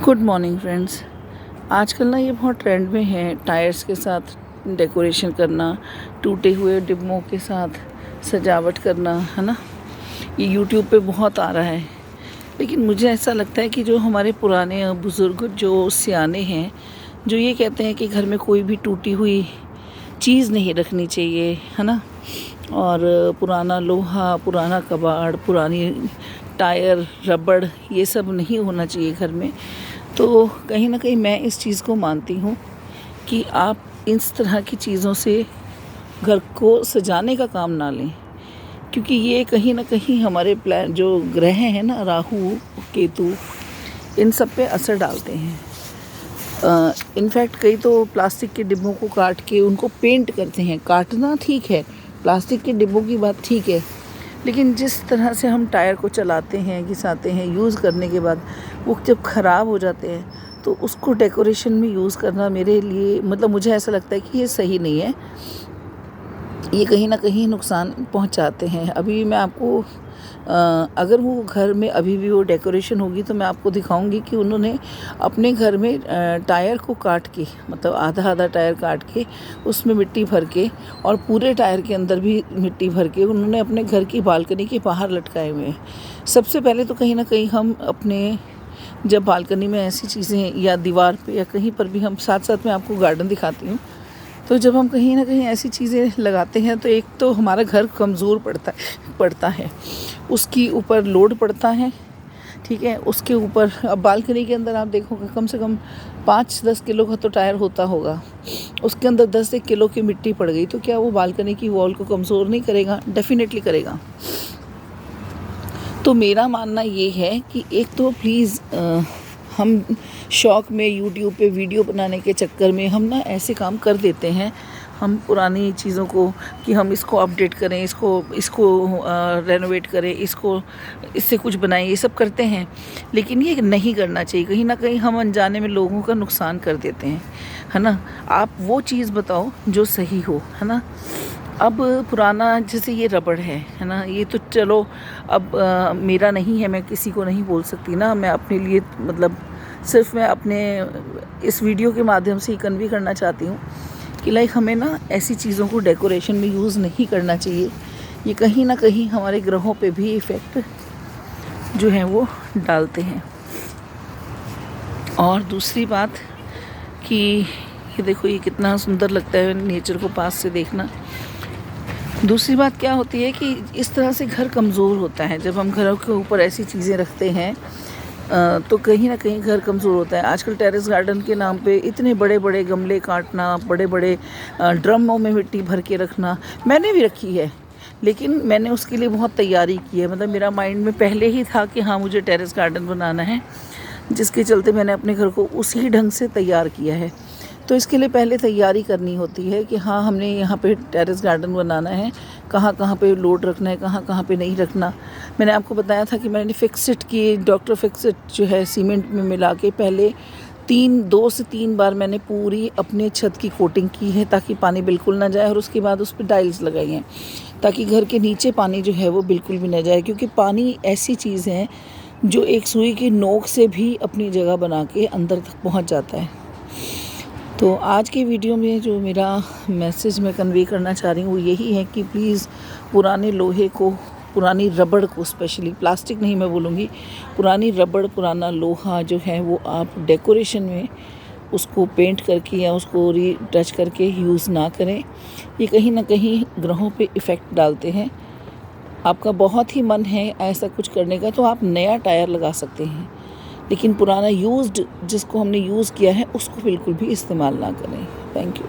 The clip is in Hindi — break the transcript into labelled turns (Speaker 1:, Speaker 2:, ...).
Speaker 1: Good morning friends. आजकल ना ये बहुत ट्रेंड में है टायर्स के साथ डेकोरेशन करना, टूटे हुए डिब्बों के साथ सजावट करना, है ना। ये यूट्यूब पे बहुत आ रहा है। लेकिन मुझे ऐसा लगता है कि जो हमारे पुराने बुज़ुर्ग जो सियाने हैं, जो ये कहते हैं कि घर में कोई भी टूटी हुई चीज़ नहीं रखनी चाहिए, है ना। और पुराना लोहा, पुराना कबाड़, पुरानी टायर, रबड़, ये सब नहीं होना चाहिए घर में। तो कहीं ना कहीं मैं इस चीज़ को मानती हूँ कि आप इस तरह की चीज़ों से घर को सजाने का काम ना लें, क्योंकि ये कहीं ना कहीं हमारे प्लान जो ग्रह हैं ना, राहु केतु, इन सब पे असर डालते हैं। इनफैक्ट कई तो प्लास्टिक के डिब्बों को काट के उनको पेंट करते हैं। काटना ठीक है, प्लास्टिक के डिब्बों की बात ठीक है, लेकिन जिस तरह से हम टायर को चलाते हैं, घिसाते हैं, यूज़ करने के बाद वो जब ख़राब हो जाते हैं तो उसको डेकोरेशन में यूज़ करना मेरे लिए, मतलब मुझे ऐसा लगता है कि ये सही नहीं है। ये कहीं ना कहीं नुकसान पहुंचाते हैं। अभी मैं आपको अगर वो घर में अभी भी वो डेकोरेशन होगी तो मैं आपको दिखाऊंगी कि उन्होंने अपने घर में टायर को काट के, मतलब आधा आधा टायर काट के उसमें मिट्टी भर के और पूरे टायर के अंदर भी मिट्टी भर के उन्होंने अपने घर की बालकनी के बाहर लटकाए हुए हैं। सबसे पहले तो कहीं ना कहीं हम अपने जब बालकनी में ऐसी चीज़ें या दीवार पे या कहीं पर भी, हम साथ साथ में आपको गार्डन दिखाती हूँ, तो जब हम कहीं ना कहीं ऐसी चीज़ें लगाते हैं तो एक तो हमारा घर कमज़ोर पड़ता है, उसकी ऊपर लोड पड़ता है, ठीक है। उसके ऊपर अब बालकनी के अंदर आप देखोगे कम से कम 5-10 किलो का तो टायर होता होगा, उसके अंदर 10-1 किलो की मिट्टी पड़ गई तो क्या वो बालकनी की वॉल को कमज़ोर नहीं करेगा? डेफिनेटली करेगा। तो मेरा मानना ये है कि एक तो प्लीज़ हम शौक़ में यूट्यूब पे वीडियो बनाने के चक्कर में हम ना ऐसे काम कर देते हैं। हम पुरानी चीज़ों को कि हम इसको अपडेट करें, इसको रेनोवेट करें, इससे कुछ बनाएं, ये सब करते हैं, लेकिन ये नहीं करना चाहिए। कहीं ना कहीं हम अनजाने में लोगों का नुकसान कर देते हैं, है ना। आप वो चीज़ बताओ जो सही हो, है ना। अब पुराना जैसे ये रबड़ है ना, ये तो चलो अब मेरा नहीं है, मैं किसी को नहीं बोल सकती ना। मैं अपने लिए, मतलब सिर्फ मैं अपने इस वीडियो के माध्यम से ही कन्वे करना चाहती हूँ कि लाइक हमें ना ऐसी चीज़ों को डेकोरेशन में यूज़ नहीं करना चाहिए। ये कहीं ना कहीं हमारे ग्रहों पे भी इफ़ेक्ट जो है वो डालते हैं। और दूसरी बात कि ये देखो, ये कितना सुंदर लगता है नेचर को पास से देखना। दूसरी बात क्या होती है कि इस तरह से घर कमज़ोर होता है। जब हम घरों के ऊपर ऐसी चीज़ें रखते हैं तो कहीं ना कहीं घर कमज़ोर होता है। आजकल टेरेस गार्डन के नाम पे इतने बड़े बड़े गमले काटना, बड़े बड़े ड्रमों में मिट्टी भर के रखना, मैंने भी रखी है, लेकिन मैंने उसके लिए बहुत तैयारी की है। मतलब मेरा माइंड में पहले ही था कि हाँ, मुझे टेरेस गार्डन बनाना है, जिसके चलते मैंने अपने घर को उसी ढंग से तैयार किया है। तो इसके लिए पहले तैयारी करनी होती है कि हाँ, हमने यहाँ पे टेरेस गार्डन बनाना है, कहाँ कहाँ पे लोड रखना है, कहाँ कहाँ पे नहीं रखना। मैंने आपको बताया था कि मैंने फिक्सिट की, डॉक्टर फिक्सिट जो है सीमेंट में मिला के पहले 2 से 3 बार मैंने पूरी अपने छत की कोटिंग की है ताकि पानी बिल्कुल ना जाए, और उसके बाद उस पर टाइल्स लगाई हैं ताकि घर के नीचे पानी जो है वो बिल्कुल भी ना जाए, क्योंकि पानी ऐसी चीज़ है जो एक सुई की नोक से भी अपनी जगह बना के अंदर तक पहुँच जाता है। तो आज के वीडियो में जो मेरा मैसेज मैं कन्वे करना चाह रही हूँ वो यही है कि प्लीज़ पुराने लोहे को, पुरानी रबड़ को, स्पेशली प्लास्टिक नहीं मैं बोलूँगी, पुरानी रबड़, पुराना लोहा जो है वो आप डेकोरेशन में उसको पेंट करके या उसको रीटच करके यूज़ ना करें। ये कहीं ना कहीं ग्रहों पे इफ़ेक्ट डालते हैं। आपका बहुत ही मन है ऐसा कुछ करने का तो आप नया टायर लगा सकते हैं, लेकिन पुराना यूज्ड जिसको हमने यूज़ किया है उसको बिल्कुल भी इस्तेमाल ना करें। Thank you.